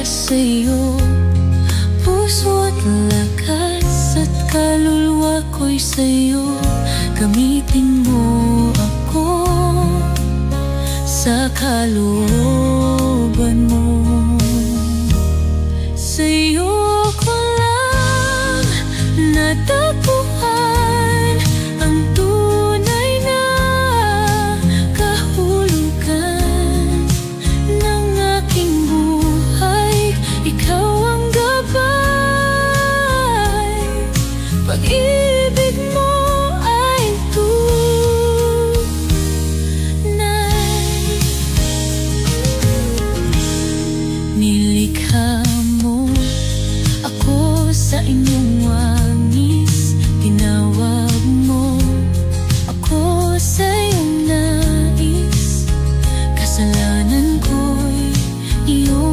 para sa'yo. Puso't lakas at kaluluwa ko'y sa'yo. Gamitin mo ako sa kalooban mo. Sa'yo ko lang natagpuan ang tunay na kahulugan ng aking buhay. Ikaw ang gabay, pag-ibig mo ay tunay. Nilikha mo ako sa inyong wangis, tinawag mo ako sa iyong nais. Kasalanan ko'y iyong